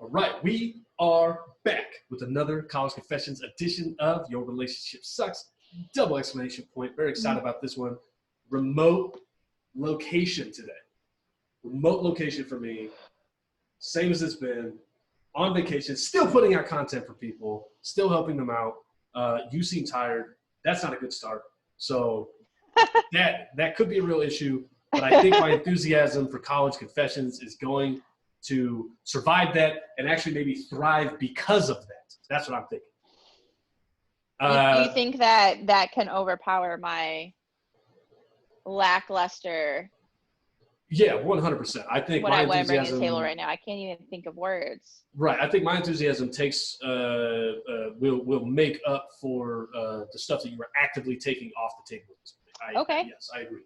All right, we are back with another College Confessions edition of Your Relationship Sucks. Double exclamation point. Very excited about this one. Remote location today. Remote location for me. Same as it's been. On vacation. Still putting out content for people. Still helping them out. You seem tired. That's not a good start. So that could be a real issue. But I think my enthusiasm for College Confessions is going to survive that and actually maybe thrive because of that. That's what I'm thinking. You think that can overpower my lackluster? Yeah, 100%. I think what my I'm bringing to enthusiasm. the table right now, I can't even think of words. Right. I think my enthusiasm takes will make up for the stuff that you were actively taking off the table. Okay. Yes, I agree.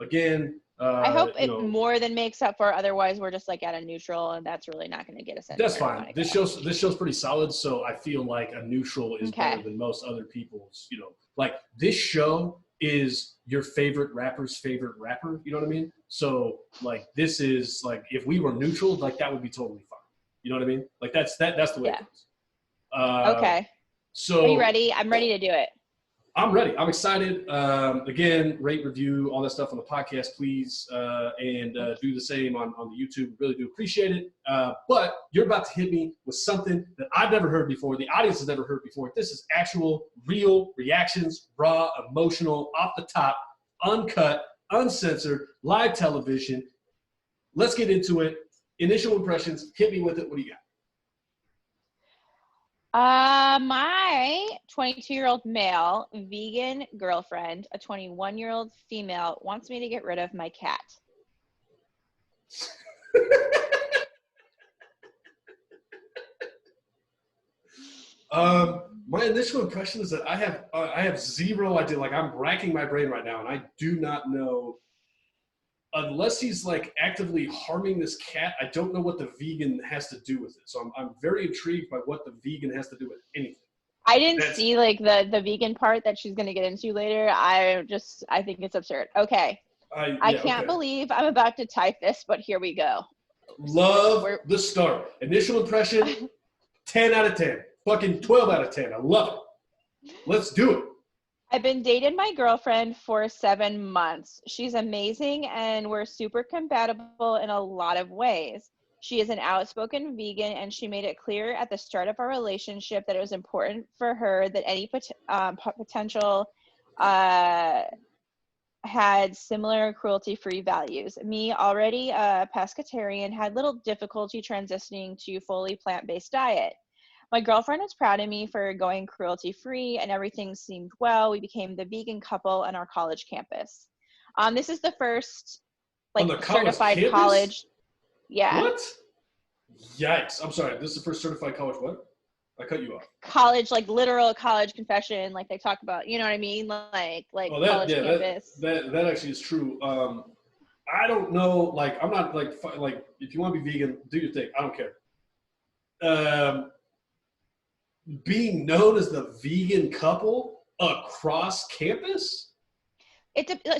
Again. I hope it more than makes up for. Otherwise, we're just like at a neutral, and that's really not going to get us anywhere. That's fine. This show's pretty solid, so I feel like a neutral is better than most other people's. Like this show is your favorite rapper's favorite rapper. You know what I mean? So like this is like if we were neutral, like that would be totally fine. You know what I mean? Like that's the way it goes. Okay. So are you ready? I'm ready to do it. I'm ready. I'm excited. Again, rate, review, all that stuff on the podcast, please. And do the same on the YouTube. Really do appreciate it. But you're about to hit me with something that I've never heard before. The audience has never heard before. This is actual, real reactions, raw, emotional, off the top, uncut, uncensored, live television. Let's get into it. Initial impressions. Hit me with it. What do you got? My 22-year-old male vegan girlfriend, a 21-year-old female, wants me to get rid of my cat. My initial impression is that I have zero idea. Like I'm racking my brain right now, and I do not know. Unless he's like actively harming this cat, I don't know what the vegan has to do with it. So I'm very intrigued by what the vegan has to do with anything. I didn't see like the vegan part that she's going to get into later. I think it's absurd. Okay. I can't believe I'm about to type this, but here we go. Love the start. Initial impression, 10 out of 10. Fucking 12 out of 10. I love it. Let's do it. I've been dating my girlfriend for 7 months. She's amazing and we're super compatible in a lot of ways. She is an outspoken vegan and she made it clear at the start of our relationship that it was important for her that any potential had similar cruelty-free values. Me, already a pescatarian, had little difficulty transitioning to fully plant-based diet. My girlfriend was proud of me for going cruelty-free and everything seemed well. We became the vegan couple on our college campus. This is the first certified college. Yeah. What? Yikes. I'm sorry. This is the first certified college what? I cut you off. College, like literal college confession, like they talk about, you know what I mean? Like college campus. That actually is true. I don't know, like I'm not like if you want to be vegan, do your thing. I don't care. Being known as the vegan couple across campus?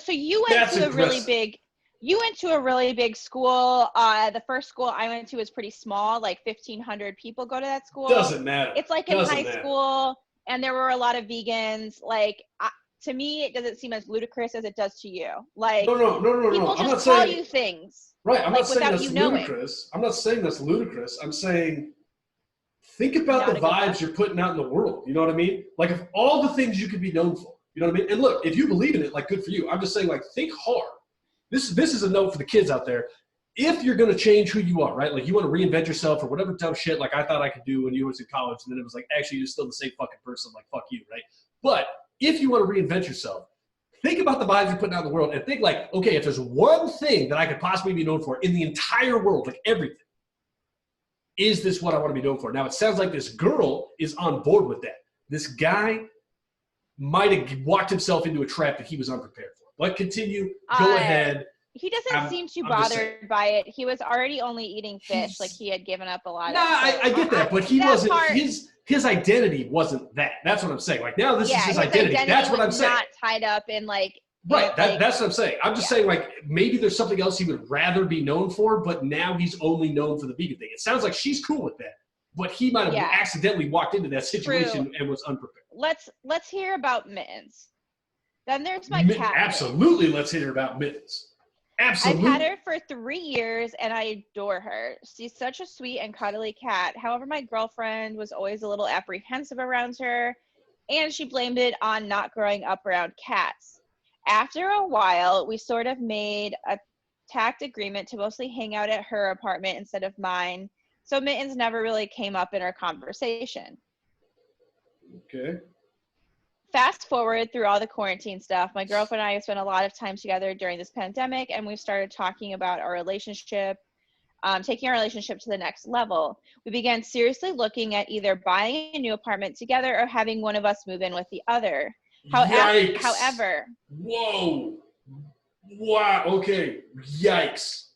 So you went to a really big school. The first school I went to was pretty small, like 1,500 people go to that school. Doesn't matter. It's like in high school, and there were a lot of vegans. Like to me, it doesn't seem as ludicrous as it does to you. Like no. People I'm just not call saying, you things. Right. I'm not saying that's ludicrous. Knowing. I'm not saying that's ludicrous. I'm saying think about the vibes you're putting out in the world. You know what I mean? Like, if all the things you could be known for, you know what I mean? And look, if you believe in it, like, good for you. I'm just saying, like, think hard. This is a note for the kids out there. If you're going to change who you are, right? Like, you want to reinvent yourself or whatever dumb shit like I thought I could do when you was in college, and then it was like, actually, you're still the same fucking person. Like, fuck you, right? But if you want to reinvent yourself, think about the vibes you're putting out in the world and think like, okay, if there's one thing that I could possibly be known for in the entire world, like everything, is this what I want to be known for? Now, it sounds like this girl is on board with that. This guy might have walked himself into a trap that he was unprepared for. But continue. Go ahead. He doesn't seem too bothered by it. He was already only eating fish. Like, he had given up a lot. I get that. But he wasn't – his identity wasn't that. That's what I'm saying. Like, now this is his identity. That's what I'm saying. Not tied up in, like, Right. And like, That's what I'm saying. I'm just yeah, saying, like, maybe there's something else he would rather be known for, but now he's only known for the vegan thing. It sounds like she's cool with that, but he might have yeah, accidentally walked into that true. situation and was unprepared. Let's hear about Mittens. Then there's my cat Absolutely. Mittens. Let's hear about Mittens. I've had Absolutely. her for 3 years and I adore her. She's such a sweet and cuddly cat. However, my girlfriend was always a little apprehensive around her, and she blamed it on not growing up around cats. After a while, we sort of made a tact agreement to mostly hang out at her apartment instead of mine, so Mittens never really came up in our conversation. Okay. Fast forward through all the quarantine stuff, my girlfriend and I have spent a lot of time together during this pandemic, and we've started talking about our relationship, taking our relationship to the next level. We began seriously looking at either buying a new apartment together or having one of us move in with the other. Yikes. However, Whoa. Wow. Okay. Yikes.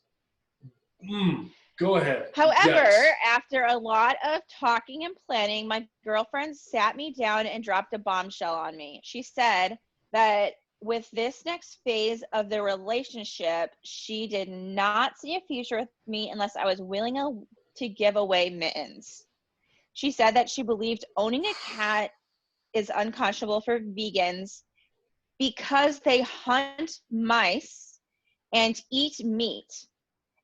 Go ahead. However, Yikes. after a lot of talking and planning, my girlfriend sat me down and dropped a bombshell on me. She said that with this next phase of the relationship, she did not see a future with me unless I was willing to give away Mittens. She said that she believed owning a cat is unconscionable for vegans because they hunt mice and eat meat,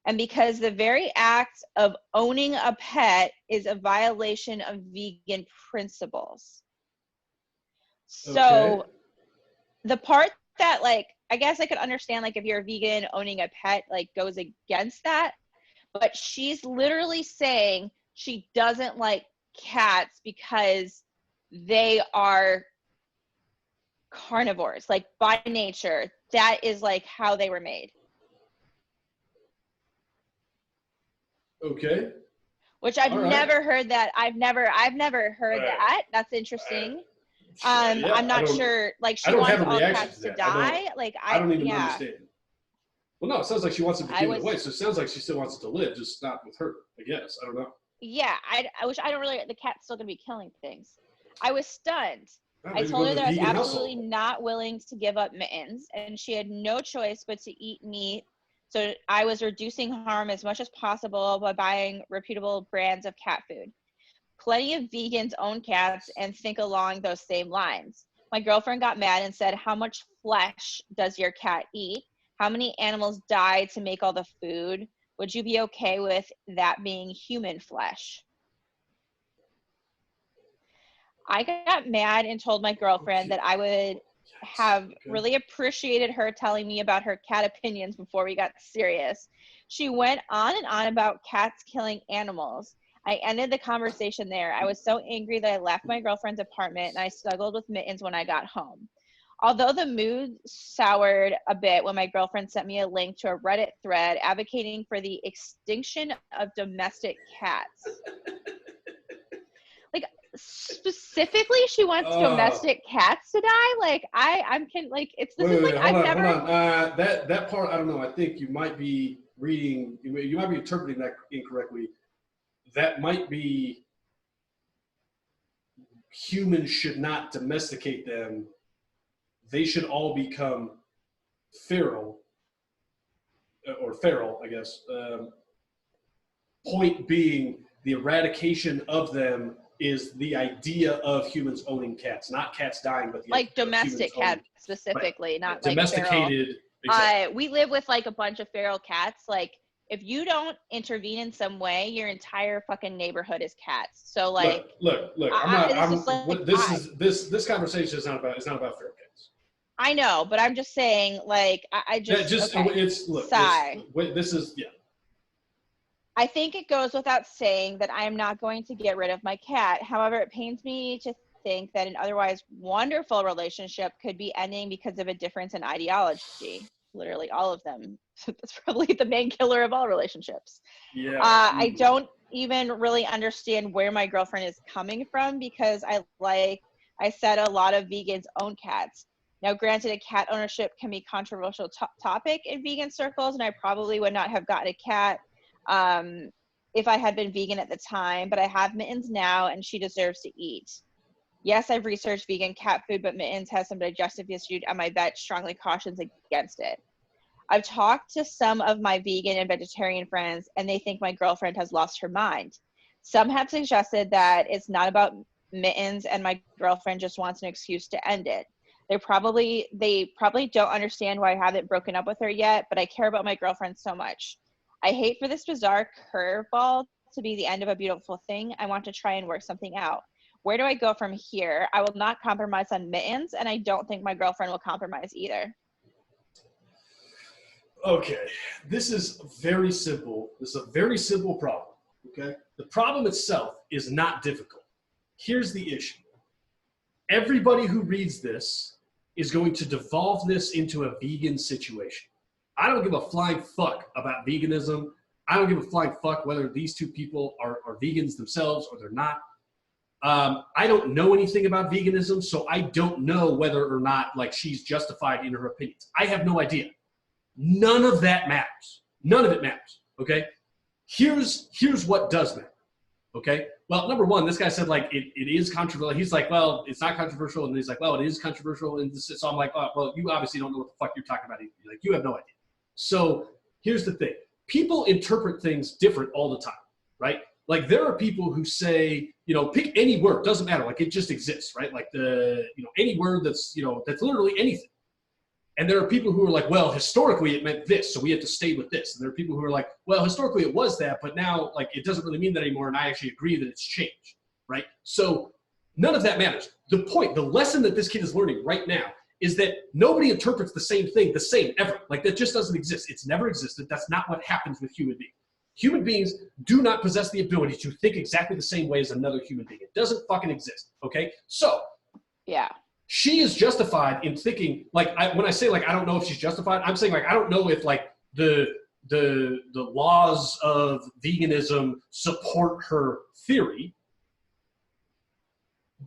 and because the very act of owning a pet is a violation of vegan principles. Okay. So the part that, like, I guess I could understand, like, if you're a vegan, owning a pet, like, goes against that. But she's literally saying she doesn't like cats because they are carnivores, like, by nature. That is, like, how they were made. Okay. Which I've All right. never heard that. I've never All heard right. that. That's interesting. Yeah. I'm not sure. Like, I she don't have wants a all reaction to cats to that. die. Like, I don't even yeah, understand. Well, no, it sounds like she wants him to I give it away. was, So it sounds like she still wants it to live, just not with her. I guess. I don't know. yeah, I wish, I don't really, the cat's still gonna be killing things. I was stunned. Oh, I maybe go told to her the that I was vegan absolutely household. not willing to give up Mittens, and she had no choice but to eat meat. So I was reducing harm as much as possible by buying reputable brands of cat food. Plenty of vegans own cats and think along those same lines. My girlfriend got mad and said, "How much flesh does your cat eat? How many animals die to make all the food? Would you be okay with that being human flesh?" I got mad and told my girlfriend Okay. that I would Yikes. have Okay. really appreciated her telling me about her cat opinions before we got serious. She went on and on about cats killing animals. I ended the conversation there. I was so angry that I left my girlfriend's apartment and I snuggled with Mittens when I got home. Although the mood soured a bit when my girlfriend sent me a link to a Reddit thread advocating for the extinction of domestic cats. Like, specifically she wants Oh, domestic cats to die. Like, like, it's, this is like, hold I've on, hold never, on. That part, I don't know. I think you might be reading. You might be interpreting that incorrectly. That might be humans should not domesticate them. They should all become feral or feral, I guess. Point being, the eradication of them is the idea of humans owning cats, not cats dying, but the like, idea of humans domestic owning. cats Right. specifically, Yeah, not like feral. domesticated. Exactly. We live with like a bunch of feral cats. Like, if you don't intervene in some way, your entire fucking neighborhood is cats. So like, Look. I'm not. this I'm. is like, What this is. This conversation is not about. It's not about feral cats. I know, but I'm just saying, like, I That just, just. okay, It's look. It's. sigh. This is. Yeah. I think it goes without saying that I am not going to get rid of my cat. However, it pains me to think that an otherwise wonderful relationship could be ending because of a difference in ideology. Literally all of them. That's probably the main killer of all relationships. Yeah. I don't even really understand where my girlfriend is coming from, because I said, a lot of vegans own cats. Now, granted, a cat ownership can be a controversial topic in vegan circles, and I probably would not have gotten a cat if I had been vegan at the time, but I have Mittens now and she deserves to eat. Yes, I've researched vegan cat food, but Mittens has some digestive issues, and my vet strongly cautions against it. I've talked to some of my vegan and vegetarian friends, and they think my girlfriend has lost her mind. Some have suggested that it's not about Mittens, and my girlfriend just wants an excuse to end it. They probably don't understand why I haven't broken up with her yet, but I care about my girlfriend so much. I hate for this bizarre curveball to be the end of a beautiful thing. I want to try and work something out. Where do I go from here? I will not compromise on Mittens, and I don't think my girlfriend will compromise either. Okay, this is very simple. This is a very simple problem, okay? The problem itself is not difficult. Here's the issue. Everybody who reads this is going to devolve this into a vegan situation. I don't give a flying fuck about veganism. I don't give a flying fuck whether these two people are vegans themselves or they're not. I don't know anything about veganism, so I don't know whether or not like she's justified in her opinions. I have no idea. None of that matters. None of it matters, okay? Here's what does matter, okay? Well, number one, this guy said, like, it is controversial. He's like, well, it's not controversial. And he's like, well, it is controversial. And so I'm like, oh, well, you obviously don't know what the fuck you're talking about either. Like, you have no idea. So here's the thing. People interpret things different all the time, right? Like, there are people who say, you know, pick any word. Doesn't matter. Like, it just exists, right? Like, any word that's, that's literally anything. And there are people who are like, well, historically it meant this, so we have to stay with this. And there are people who are like, well, historically it was that, but now like it doesn't really mean that anymore, and I actually agree that it's changed, right? So none of that matters. The point, the lesson that this kid is learning right now is that nobody interprets the same thing the same ever. Like that just doesn't exist. It's never existed. That's not what happens with human beings. Human beings do not possess the ability to think exactly the same way as another human being. It doesn't fucking exist, okay? So yeah. She is justified in thinking, like, when I say, like, I don't know if she's justified, I'm saying, like, I don't know if, like, the laws of veganism support her theory,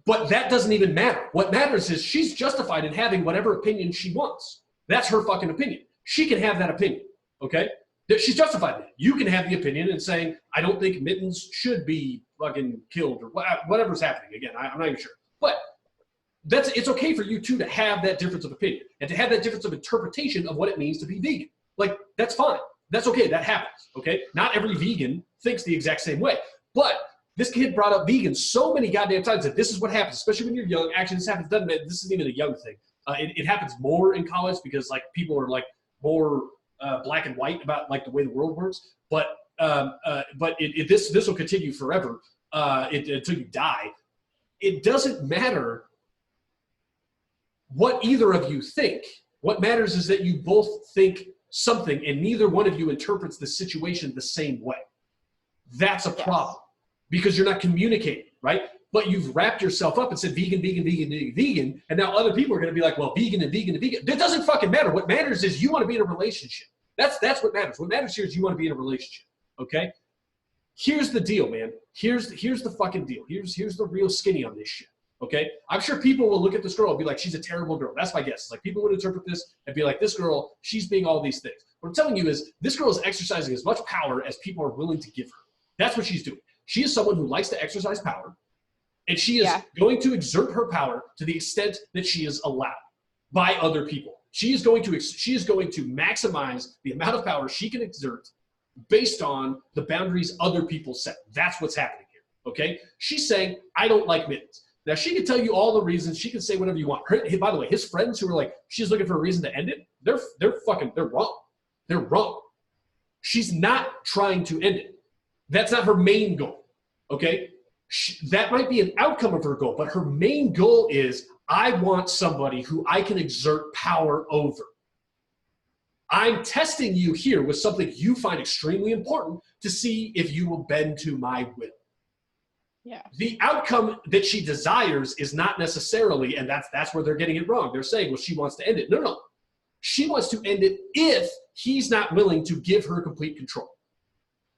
but that doesn't even matter. What matters is she's justified in having whatever opinion she wants. That's her fucking opinion. She can have that opinion, okay? She's justified in it. You can have the opinion in saying, I don't think Mittens should be fucking killed or whatever's happening. Again, I'm not even sure. But it's okay for you two to have that difference of opinion and to have that difference of interpretation of what it means to be vegan. Like, that's fine. That's okay. That happens, okay? Not every vegan thinks the exact same way. But this kid brought up vegan so many goddamn times that this is what happens, especially when you're young. Actually, this happens, this isn't even a young thing. It happens more in college because, like, people are, like, more black and white about, like, the way the world works. But this will continue forever until you die. It doesn't matter what either of you think. What matters is that you both think something and neither one of you interprets the situation the same way. That's a problem because you're not communicating, right? But you've wrapped yourself up and said vegan, vegan, vegan, vegan, vegan, and now other people are going to be like, well, vegan and vegan and vegan. That doesn't fucking matter. What matters is you want to be in a relationship. That's what matters. What matters here is you want to be in a relationship, okay? Here's the deal, man. Here's the fucking deal. Here's the real skinny on this shit. Okay, I'm sure people will look at this girl and be like, she's a terrible girl. That's my guess. Like, people would interpret this and be like, this girl, she's being all these things. What I'm telling you is this girl is exercising as much power as people are willing to give her. That's what she's doing. She is someone who likes to exercise power, and she is going to exert her power to the extent that she is allowed by other people. She is going to maximize the amount of power she can exert based on the boundaries other people set. That's what's happening here. Okay, she's saying, I don't like Mittens. Now, she can tell you all the reasons. She can say whatever you want. By the way, his friends who are like, she's looking for a reason to end it, they're wrong. They're wrong. She's not trying to end it. That's not her main goal, okay? That might be an outcome of her goal, but her main goal is, I want somebody who I can exert power over. I'm testing you here with something you find extremely important to see if you will bend to my will. Yeah. The outcome that she desires is not necessarily, and that's where they're getting it wrong. They're saying, well, she wants to end it. No. She wants to end it if he's not willing to give her complete control.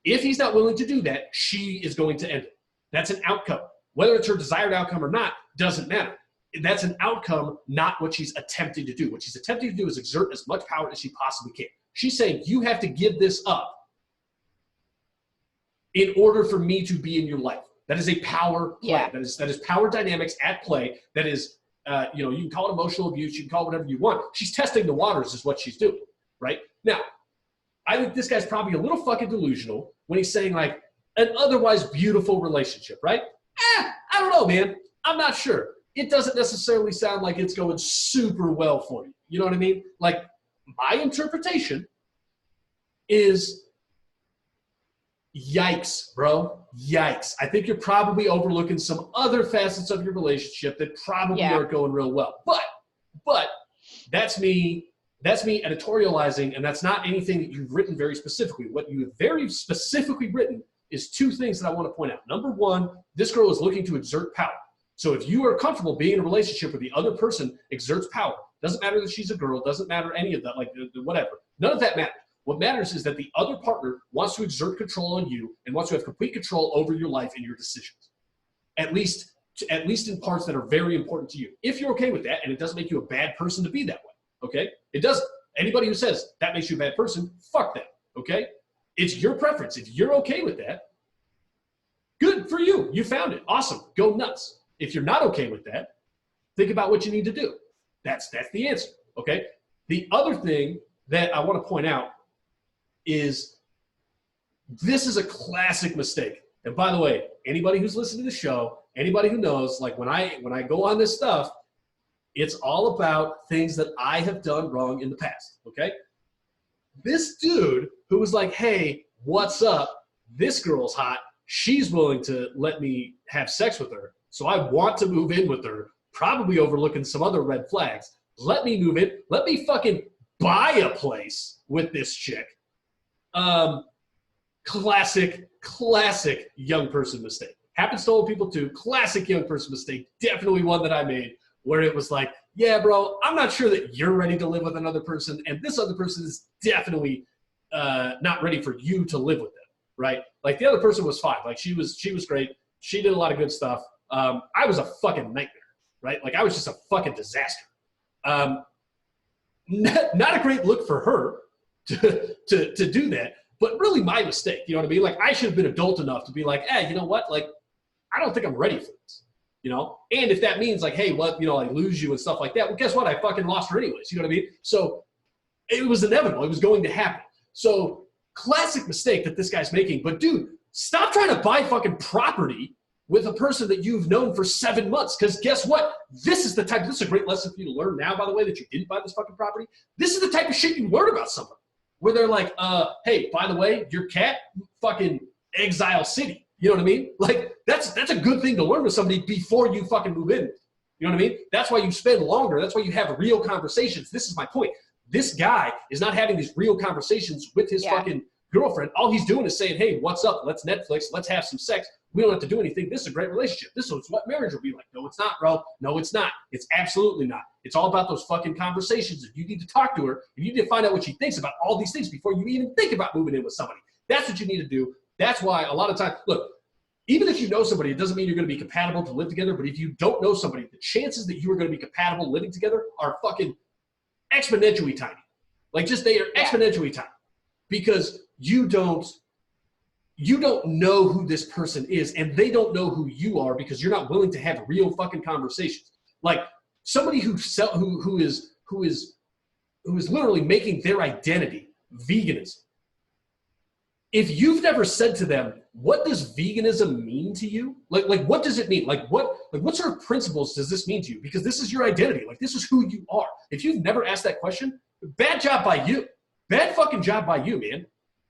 If he's not willing to do that, she is going to end it. That's an outcome. Whether it's her desired outcome or not doesn't matter. That's an outcome, not what she's attempting to do. What she's attempting to do is exert as much power as she possibly can. She's saying, you have to give this up in order for me to be in your life. That is a power play. Yeah. That is power dynamics at play. That is, you know, you can call it emotional abuse. You can call it whatever you want. She's testing the waters is what she's doing, right? Now, I think this guy's probably a little fucking delusional when he's saying, like, an otherwise beautiful relationship, right? I don't know, man. I'm not sure. It doesn't necessarily sound like it's going super well for you. You know what I mean? Like, my interpretation is yikes, bro. Yikes. I think you're probably overlooking some other facets of your relationship that probably aren't going real well. But that's me editorializing, and that's not anything that you've written very specifically. What you have very specifically written is two things that I want to point out. Number one, this girl is looking to exert power. So if you are comfortable being in a relationship where the other person exerts power, doesn't matter that she's a girl, doesn't matter any of that, like whatever. None of that matters. What matters is that the other partner wants to exert control on you and wants to have complete control over your life and your decisions. At least in parts that are very important to you. If you're okay with that, and it doesn't make you a bad person to be that way, okay? It doesn't. Anybody who says that makes you a bad person, fuck them, okay? It's your preference. If you're okay with that, good for you. You found it. Awesome. Go nuts. If you're not okay with that, think about what you need to do. That's the answer, okay? The other thing that I want to point out is this is a classic mistake. And by the way, anybody who's listening to the show, anybody who knows, like when I go on this stuff, it's all about things that I have done wrong in the past, okay? This dude who was like, hey, what's up? This girl's hot. She's willing to let me have sex with her. So I want to move in with her, probably overlooking some other red flags. Let me move in. Let me fucking buy a place with this chick. Classic young person mistake. Happens to old people too. Classic young person mistake. Definitely one that I made where it was like, yeah, bro, I'm not sure that you're ready to live with another person, and this other person is definitely not ready for you to live with them, right? Like the other person was fine. Like she was great. She did a lot of good stuff. I was a fucking nightmare, right? Like I was just a fucking disaster. Not a great look for her to do that, but really my mistake. You know what I mean? Like I should have been adult enough to be like, hey, you know what? Like I don't think I'm ready for this. You know, and if that means like, hey, what, you know, I lose you and stuff like that, well, guess what? I fucking lost her anyways. You know what I mean? So it was inevitable. It was going to happen. So classic mistake that this guy's making. But dude, stop trying to buy fucking property with a person that you've known for 7 months. Because guess what? This is a great lesson for you to learn now, by the way, that you didn't buy this fucking property. This is the type of shit you learn about someone. Where they're like, hey, by the way, your cat fucking exile city. You know what I mean? Like, that's a good thing to learn with somebody before you fucking move in. You know what I mean? That's why you spend longer. That's why you have real conversations. This is my point. This guy is not having these real conversations with his fucking girlfriend. All he's doing is saying, hey, what's up? Let's Netflix. Let's have some sex. We don't have to do anything. This is a great relationship. This is what marriage will be like. No, it's not, bro. No, it's not. It's absolutely not. It's all about those fucking conversations. If you need to talk to her, you need to find out what she thinks about all these things before you even think about moving in with somebody. That's what you need to do. That's why a lot of times, look, even if you know somebody, it doesn't mean you're going to be compatible to live together. But if you don't know somebody, the chances that you are going to be compatible living together are fucking exponentially tiny. Like just they are exponentially tiny because you don't know who this person is and they don't know who you are because you're not willing to have real fucking conversations. Like somebody who is literally making their identity veganism. If you've never said to them, what does veganism mean to you? Like what does it mean? Like what sort of principles does this mean to you? Because this is your identity. Like this is who you are. If you've never asked that question, bad job by you. Bad fucking job by you, man.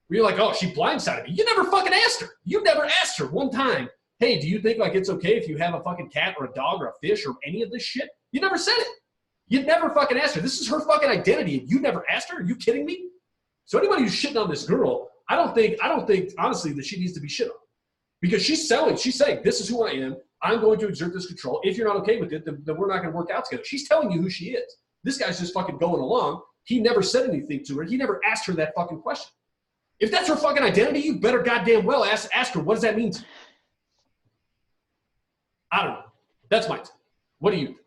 Where you're like, oh, she blindsided me. You never fucking asked her. You never asked her one time, hey, do you think like it's okay if you have a fucking cat or a dog or a fish or any of this shit? You never said it. You never fucking asked her. This is her fucking identity and you never asked her? Are you kidding me? So anybody who's shitting on this girl, I don't think honestly that she needs to be shit on. Because she's saying, this is who I am. I'm going to exert this control. If you're not okay with it, then we're not going to work out together. She's telling you who she is. This guy's just fucking going along. He never said anything to her. He never asked her that fucking question. If that's her fucking identity, you better goddamn well ask her, what does that mean to you? I don't know. That's my take. What do you think?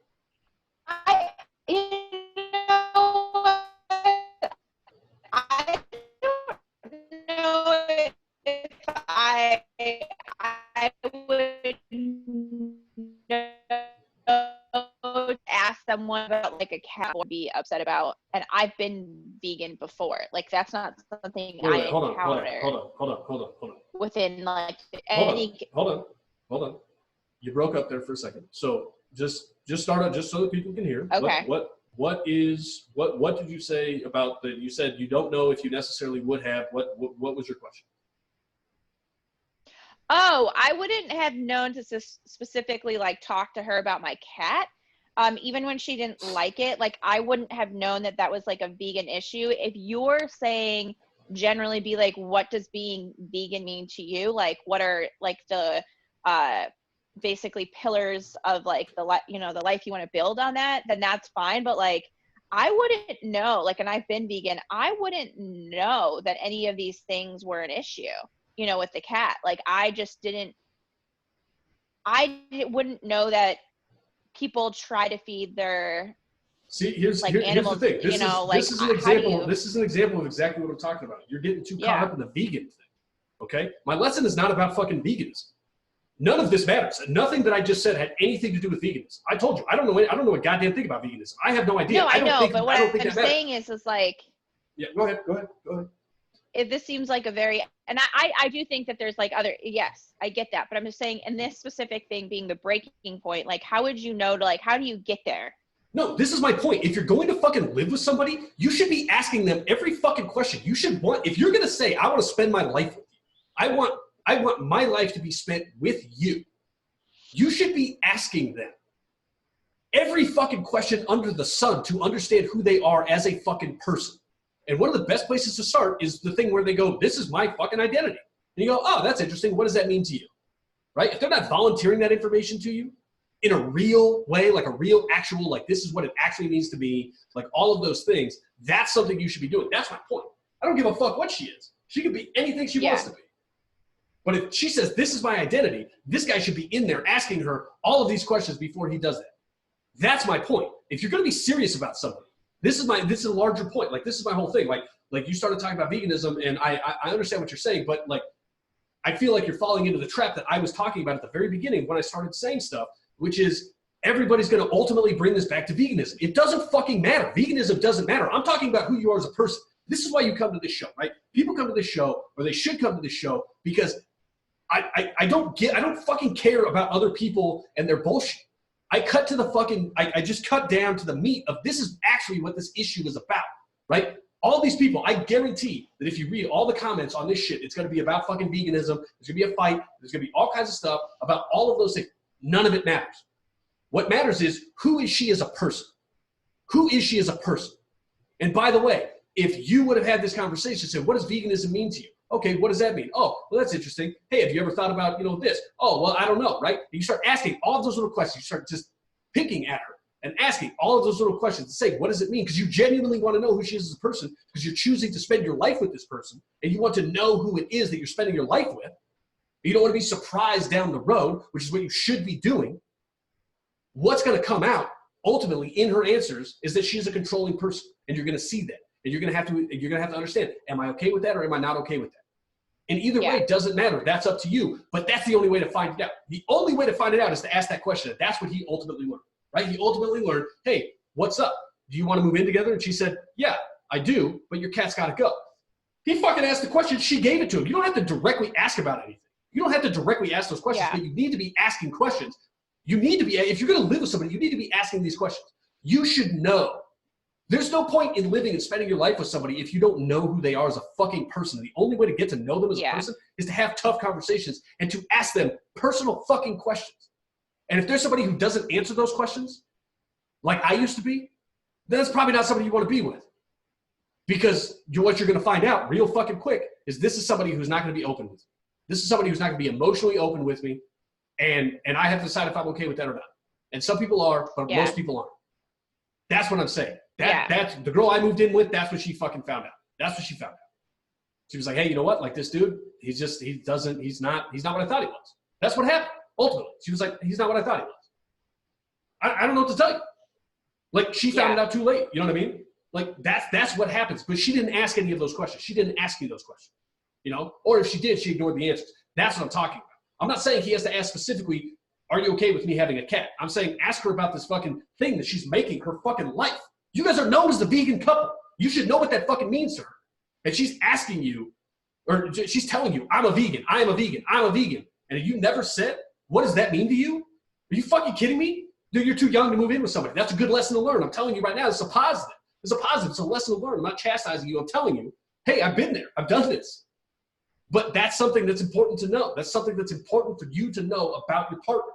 I don't know if I would someone about like a cat would be upset about, and I've been vegan before. Like that's not something I encounter within like any. Hold on. You broke up there for a second. So just start out just so that people can hear. Okay. What did you say about that? You said you don't know if you necessarily would have. What was your question? Oh, I wouldn't have known to specifically like talk to her about my cat. Even when she didn't like it, like I wouldn't have known that was like a vegan issue. If you're saying generally be like, what does being vegan mean to you? Like, what are like the basically pillars of like the life you want to build on that, then that's fine. But like, I wouldn't know, like, and I've been vegan, I wouldn't know that any of these things were an issue, with the cat. Like, I wouldn't know that people try to feed their here's animals, the thing. This is an example. This is an example of exactly what I'm talking about. You're getting too caught up in the vegan thing. Okay? My lesson is not about fucking veganism. None of this matters. Nothing that I just said had anything to do with veganism. I told you, I don't know a goddamn thing about veganism. I have no idea. No, I know, but what I'm saying is like. Yeah, go ahead. If this seems like a very, and I do think that there's like other, yes, I get that, but I'm just saying in this specific thing being the breaking point, like how would you know to like, how do you get there? No, this is my point. If you're going to fucking live with somebody, you should be asking them every fucking question. You should if you're going to say, I want to spend my life with you. I want my life to be spent with you. You should be asking them every fucking question under the sun to understand who they are as a fucking person. And one of the best places to start is the thing where they go, this is my fucking identity. And you go, oh, that's interesting. What does that mean to you? Right? If they're not volunteering that information to you in a real way, like a real actual, like this is what it actually means to be, like all of those things, that's something you should be doing. That's my point. I don't give a fuck what she is. She could be anything she wants to be. But if she says, this is my identity, this guy should be in there asking her all of these questions before he does that. That's my point. If you're going to be serious about something, this is a larger point. Like, this is my whole thing. Like you started talking about veganism, and I understand what you're saying, but like, I feel like you're falling into the trap that I was talking about at the very beginning when I started saying stuff, which is everybody's going to ultimately bring this back to veganism. It doesn't fucking matter. Veganism doesn't matter. I'm talking about who you are as a person. This is why you come to this show, right? People come to this show, or they should come to this show, because I don't fucking care about other people and their bullshit. I just cut down to the meat of this is actually what this issue is about, right? All these people, I guarantee that if you read all the comments on this shit, it's going to be about fucking veganism. There's going to be a fight. There's going to be all kinds of stuff about all of those things. None of it matters. What matters is, who is she as a person? Who is she as a person? And by the way, if you would have had this conversation, said, what does veganism mean to you? Okay, what does that mean? Oh, well, that's interesting. Hey, have you ever thought about, this? Oh, well, I don't know, right? And you start asking all of those little questions. You start just picking at her and asking all of those little questions to say, what does it mean? Because you genuinely want to know who she is as a person, because you're choosing to spend your life with this person, and you want to know who it is that you're spending your life with. You don't want to be surprised down the road, which is what you should be doing. What's going to come out ultimately in her answers is that she's a controlling person, and you're going to see that. And you're going to have to understand, am I okay with that, or am I not okay with that? And either way, it doesn't matter. That's up to you. But that's the only way to find it out. The only way to find it out is to ask that question. That's what he ultimately learned, right? He ultimately learned, hey, what's up? Do you want to move in together? And she said, yeah, I do, but your cat's got to go. He fucking asked the question. She gave it to him. You don't have to directly ask about anything. You don't have to directly ask those questions, but you need to be asking questions. You need to be, if you're going to live with somebody, you need to be asking these questions. You should know. There's no point in living and spending your life with somebody if you don't know who they are as a fucking person. The only way to get to know them as a person is to have tough conversations and to ask them personal fucking questions. And if there's somebody who doesn't answer those questions, like I used to be, then that's probably not somebody you want to be with. Because what you're going to find out real fucking quick is this is somebody who's not going to be open with me. This is somebody who's not going to be emotionally open with me. And I have to decide if I'm okay with that or not. And some people are, but most people aren't. That's what I'm saying. That's the girl I moved in with. That's what she fucking found out. That's what she found out. She was like, hey, you know what? Like, this dude, he's not what I thought he was. That's what happened. Ultimately, she was like, he's not what I thought he was. I don't know what to tell you. Like, she found it out too late. You know what I mean? Like, that's what happens. But she didn't ask any of those questions. She didn't ask you those questions. Or if she did, she ignored the answers. That's what I'm talking about. I'm not saying he has to ask specifically, are you okay with me having a cat? I'm saying, ask her about this fucking thing that she's making her fucking life. You guys are known as the vegan couple. You should know what that fucking means to her. And she's asking you, or she's telling you, I'm a vegan, I am a vegan, I'm a vegan. And you never said, what does that mean to you? Are you fucking kidding me? Dude, you're too young to move in with somebody. That's a good lesson to learn. I'm telling you right now, it's a positive. It's a positive. It's a lesson to learn. I'm not chastising you. I'm telling you, hey, I've been there. I've done this. But that's something that's important to know. That's something that's important for you to know about your partner.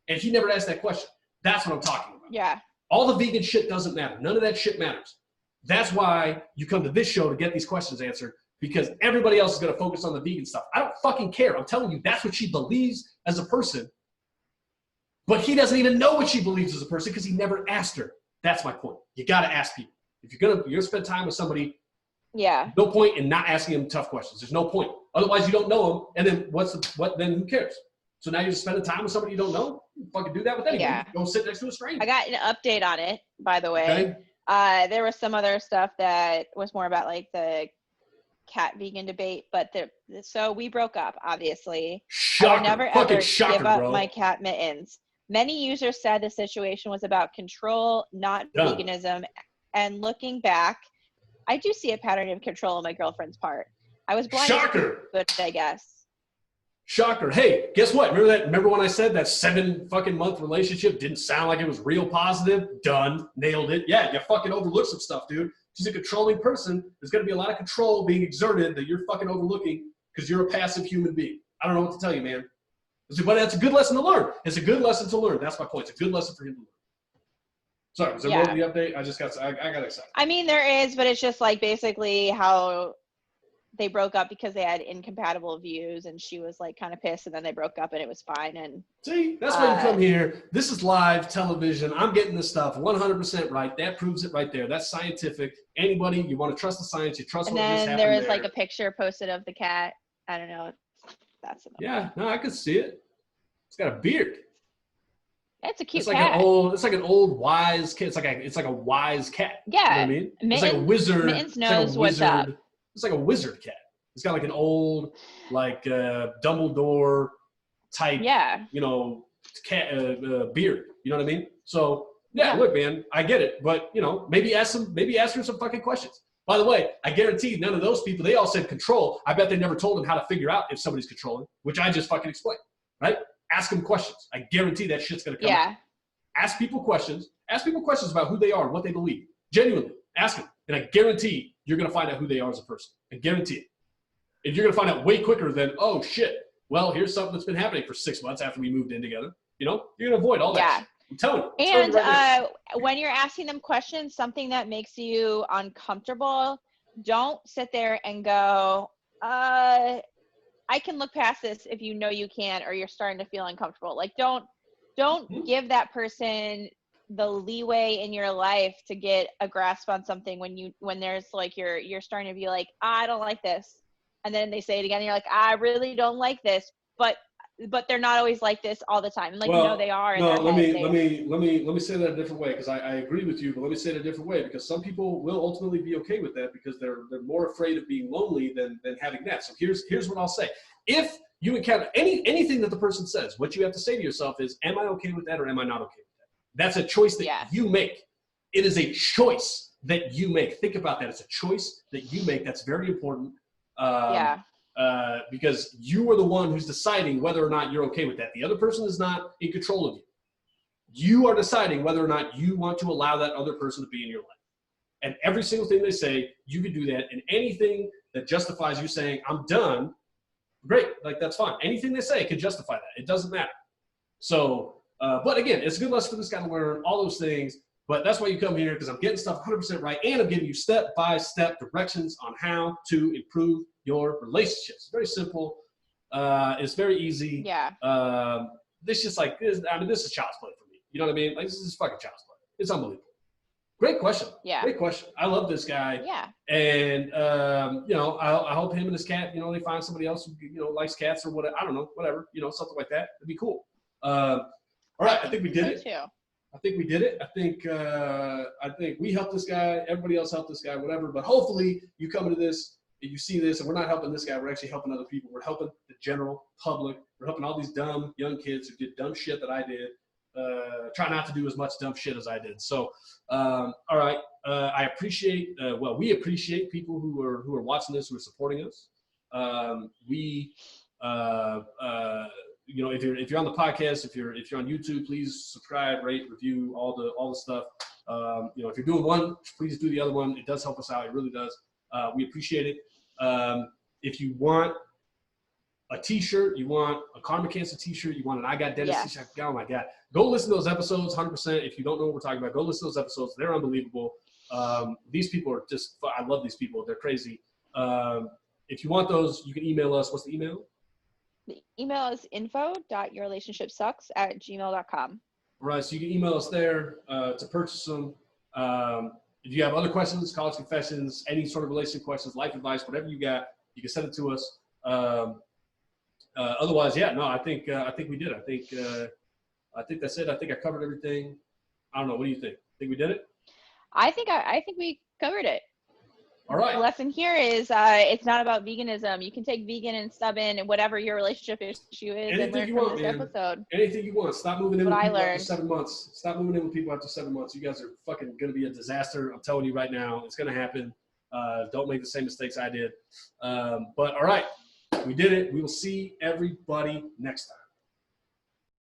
And he never asked that question. That's what I'm talking about. Yeah. All the vegan shit doesn't matter. None of that shit matters. That's why you come to this show to get these questions answered, because everybody else is going to focus on the vegan stuff. I don't fucking care. I'm telling you, that's what she believes as a person. But he doesn't even know what she believes as a person because he never asked her. That's my point. You got to ask people. If you're gonna spend time with somebody, no point in not asking them tough questions. There's no point. Otherwise, you don't know them, and then then who cares? So now you're just spending time with somebody you don't know. You fucking do that with anybody. Yeah. Go sit next to a stranger. I got an update on it, by the way. Okay. There was some other stuff that was more about like the cat vegan debate, but so we broke up, obviously. Shocker. I would never ever give up bro. my cat Mittens. Many users said the situation was about control, not veganism. And looking back, I do see a pattern of control on my girlfriend's part. I was blind. Shocker. But I guess. Shocker. Hey, guess what? Remember when I said that 7 fucking month relationship didn't sound like it was real positive? Done. Nailed it. Yeah, you fucking overlooked some stuff, dude. She's a controlling person. There's going to be a lot of control being exerted that you're fucking overlooking because you're a passive human being. I don't know what to tell you, man. But that's a good lesson to learn. It's a good lesson to learn. That's my point. It's a good lesson for him to learn. Sorry, was there more to the update? I got excited. I mean, there is, but it's just like basically how they broke up because they had incompatible views, and she was like kind of pissed, and then they broke up, and it was fine. And see, that's why you come here. This is live television. I'm getting this stuff 100% right. That proves it right there. That's scientific. Anybody, you want to trust the science, you trust what just happened there. And then there was like a picture posted of the cat. I don't know. That's no, I could see it. It's got a beard. It's a cute cat. It's like an old wise cat. It's like a wise cat. Yeah. You know what I mean? Mittens, it's like a wizard. Mittens knows what's up. It's like a wizard cat. It's got like an old, like Dumbledore type, cat beard. You know what I mean? So look, man, I get it, but maybe ask her some fucking questions. By the way, I guarantee none of those people, they all said control. I bet they never told them how to figure out if somebody's controlling, which I just fucking explained, right? Ask them questions. I guarantee that shit's going to come out. Ask people questions. Ask people questions about who they are and what they believe. Genuinely, ask them. And I guarantee you're going to find out who they are as a person. I guarantee it. And you're going to find out way quicker than, oh, shit. Well, here's something that's been happening for 6 months after we moved in together. You're going to avoid all that shit. I'm telling you. And when you're asking them questions, something that makes you uncomfortable, don't sit there and go, I can look past this if you know you can, or you're starting to feel uncomfortable. Like don't give that person the leeway in your life to get a grasp on something when there's like you're starting to be like, I don't like this. And then they say it again and you're like, I really don't like this. But they're not always like this all the time. Like, they are. No, let me say that a different way, because I agree with you, but let me say it a different way, because some people will ultimately be okay with that because they're more afraid of being lonely than having that. So here's what I'll say. If you encounter anything that the person says, what you have to say to yourself is, am I okay with that or am I not okay with that? That's a choice that you make. It is a choice that you make. Think about that. It's a choice that you make. That's very important. Because you are the one who's deciding whether or not you're okay with that. The other person is not in control of you. You are deciding whether or not you want to allow that other person to be in your life. And every single thing they say, you can do that. And anything that justifies you saying, I'm done, great. Like, that's fine. Anything they say can justify that. It doesn't matter. So, but again, it's a good lesson for this guy to learn all those things. But that's why you come here, because I'm getting stuff 100% right, and I'm giving you step-by-step directions on how to improve your relationships. It's very simple. It's very easy. This is child's play for me. You know what I mean? Like, this is fucking child's play. It's unbelievable. Great question. Great question. I love this guy. And I hope him and his cat, they find somebody else who likes cats or whatever. I don't know, whatever. Something like that. It'd be cool. All right, I think we did it. I think we did it. I think we helped this guy. Everybody else helped this guy, whatever. But hopefully you come into this you see this, and we're not helping this guy, we're actually helping other people. We're helping the general public. We're helping all these dumb young kids who did dumb shit that I did. Try not to do as much dumb shit as I did. So, all right. I appreciate, we appreciate people who are watching this, who are supporting us. You know, if you're on the podcast, if you're on YouTube, please subscribe, rate, review, all the stuff. You know, if you're doing one, please do the other one. It does help us out. It really does. We appreciate it. If you want a t-shirt, you want a Karma Cancer t-shirt, you want an I Got Dennis t-shirt, oh my God. Go listen to those episodes, 100%. If you don't know what we're talking about, go listen to those episodes. They're unbelievable. These people are just, I love these people. They're crazy. If you want those, you can email us. What's the email? The email is info.yourrelationshipsucks@gmail.com. All right, so you can email us there to purchase them. If you have other questions, college confessions, any sort of relationship questions, life advice, whatever you got, you can send it to us. Otherwise, yeah, no, I think we did. I think that's it. I think I covered everything. I don't know. What do you think? Think we did it? I think we covered it. All right. The lesson here is it's not about veganism. You can take vegan and stubborn and whatever your relationship issue is and learn from this episode. Anything you want. Stop moving in with people after 7 months. Stop moving in with people after 7 months. You guys are fucking going to be a disaster. I'm telling you right now. It's going to happen. Don't make the same mistakes I did. But all right. We did it. We will see everybody next time.